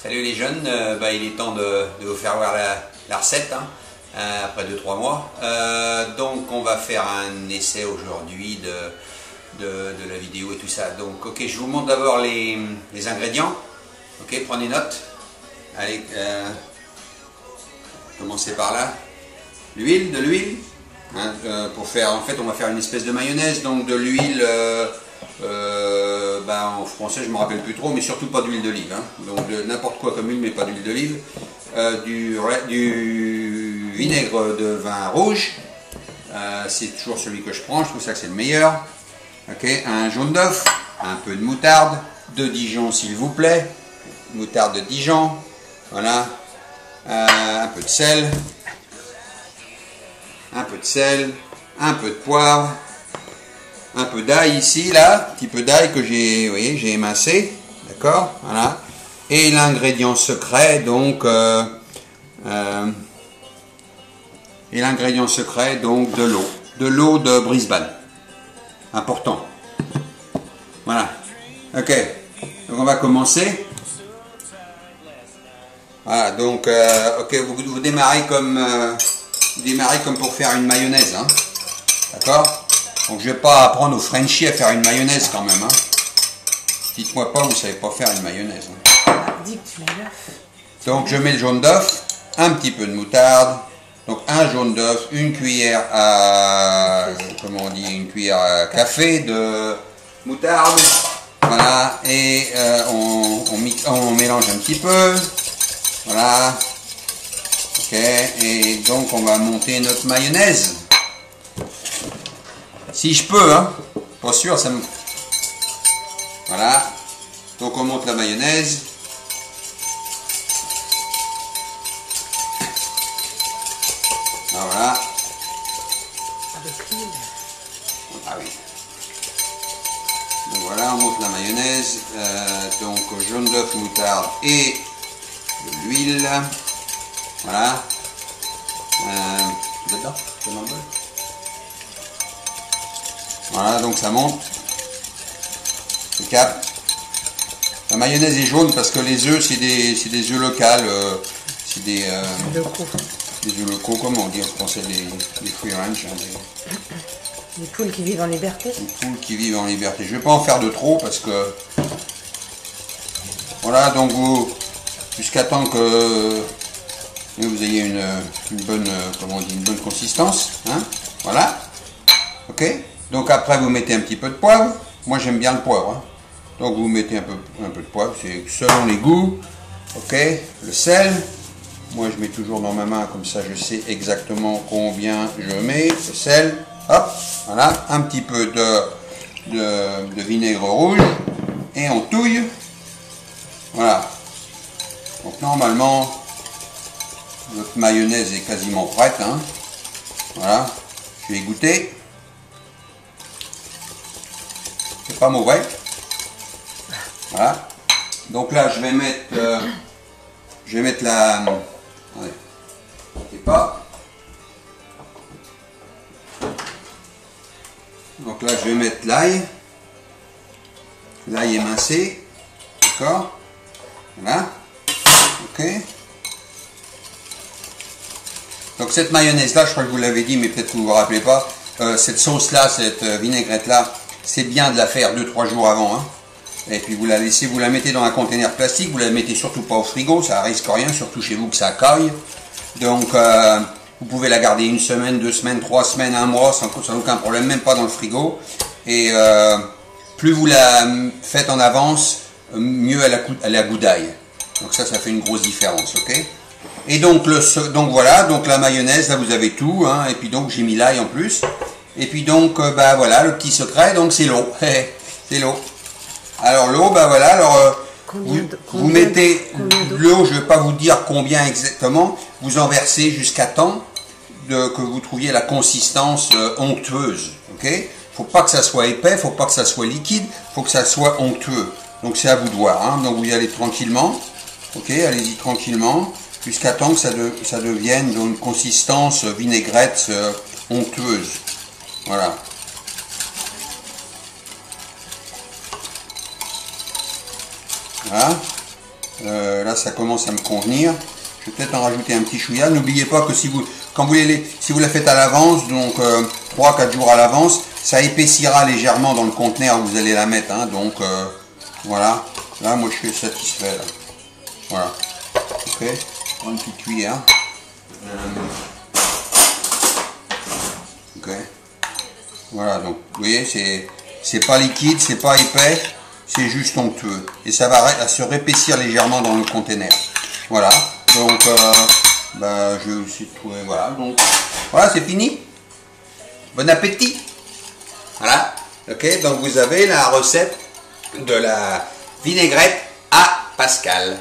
Salut les jeunes, il est temps de vous faire voir la recette, hein, après 2-3 mois. Donc on va faire un essai aujourd'hui de la vidéo et tout ça. Donc ok, je vous montre d'abord les ingrédients. Ok, prenez note. Allez, commencez par là. De l'huile. Hein, pour faire, en fait on va faire une espèce de mayonnaise, donc de l'huile, en français je ne me rappelle plus trop, mais surtout pas d'huile d'olive, hein. Donc n'importe quoi comme huile, mais pas d'huile d'olive, du vinaigre de vin rouge, c'est toujours celui que je prends, je trouve ça que c'est le meilleur. Ok, un jaune d'œuf, un peu de moutarde, de Dijon s'il vous plaît, moutarde de Dijon, voilà, un peu de sel, un peu de poivre, un peu d'ail ici, là, un petit peu d'ail que j'ai, vous voyez, j'ai émincé, d'accord, voilà, et l'ingrédient secret, donc, de l'eau de Brisbane, important, voilà, ok, donc on va commencer, voilà, donc, ok, vous démarrez comme pour faire une mayonnaise, hein. D'accord? Donc je vais pas apprendre aux Frenchies à faire une mayonnaise quand même, hein. Dites-moi pas, vous savez pas faire une mayonnaise, hein. Dis que tu mets l'œuf. Donc je mets le jaune d'œuf, un petit peu de moutarde, donc un jaune d'œuf, une cuillère à, comment on dit, une cuillère à café de moutarde, voilà, et on mélange un petit peu, voilà. Ok, et donc on va monter notre mayonnaise. Si je peux, hein, pas sûr, ça me... Voilà, donc on monte la mayonnaise. Voilà. Avec l'huile. Ah oui. Donc voilà, on monte la mayonnaise. Donc jaune d'œuf, moutarde et de l'huile. Voilà. Dedans, dans le bol. Voilà, donc ça monte. Le cap. La mayonnaise est jaune parce que les œufs, c'est des œufs locales. C'est des œufs locaux, comment on dit en français, des free range. Hein, des poules qui vivent en liberté. Des poules qui vivent en liberté. Je ne vais pas en faire de trop parce que... Voilà, donc vous... Jusqu'à temps que... vous ayez une bonne, comment on dit, une bonne consistance, hein, voilà, ok, donc après vous mettez un petit peu de poivre, moi j'aime bien le poivre, hein. Donc vous mettez un peu de poivre, c'est selon les goûts, ok, le sel, moi je mets toujours dans ma main, comme ça je sais exactement combien je mets, le sel, hop, voilà, un petit peu de vinaigre rouge, et on touille, voilà, donc normalement, notre mayonnaise est quasiment prête, hein. Voilà, je vais goûter. C'est pas mauvais. Voilà. Donc là, je vais mettre la. Attendez, pas. Donc là, je vais mettre l'ail. L'ail émincé. D'accord. Voilà. Ok. Donc cette mayonnaise là, je crois que vous l'avez dit, mais peut-être que vous ne vous rappelez pas, cette sauce là, cette vinaigrette là, c'est bien de la faire 2-3 jours avant, hein. Et puis vous la laissez, vous la mettez dans un conteneur plastique, vous la mettez surtout pas au frigo, ça risque rien, surtout chez vous que ça caille. Donc vous pouvez la garder 1 semaine, 2 semaines, 3 semaines, 1 mois, sans aucun problème, même pas dans le frigo. Et plus vous la faites en avance, mieux elle a goût d'ail. Donc ça fait une grosse différence, ok? Et donc, voilà, donc la mayonnaise, là vous avez tout, hein, et puis donc j'ai mis l'ail en plus. Et puis donc, voilà, le petit secret, donc c'est l'eau. C'est l'eau. Alors l'eau, voilà, alors vous mettez l'eau, je ne vais pas vous dire combien exactement, vous en versez jusqu'à temps que vous trouviez la consistance onctueuse. Ok? Faut pas que ça soit épais, faut pas que ça soit liquide, faut que ça soit onctueux. Donc c'est à vous de voir, hein, donc vous y allez tranquillement. Ok, allez-y tranquillement. Jusqu'à temps que ça devienne d'une consistance vinaigrette onctueuse. Voilà. Voilà. Là, ça commence à me convenir. Je vais peut-être en rajouter un petit chouïa. N'oubliez pas que si vous la faites à l'avance, donc 3-4 jours à l'avance, ça épaissira légèrement dans le conteneur où vous allez la mettre. Hein, donc voilà. Là, moi, je suis satisfait. Là. Voilà. Ok. Prends une petite cuillère. Ok. Voilà. Donc, vous voyez, c'est pas liquide, c'est pas épais, c'est juste onctueux. Et ça va se réépaissir légèrement dans le conteneur. Voilà. Donc, je vais aussi trouver. Voilà. Donc, voilà, c'est fini. Bon appétit. Voilà. Ok. Donc, vous avez la recette de la vinaigrette à Pascal.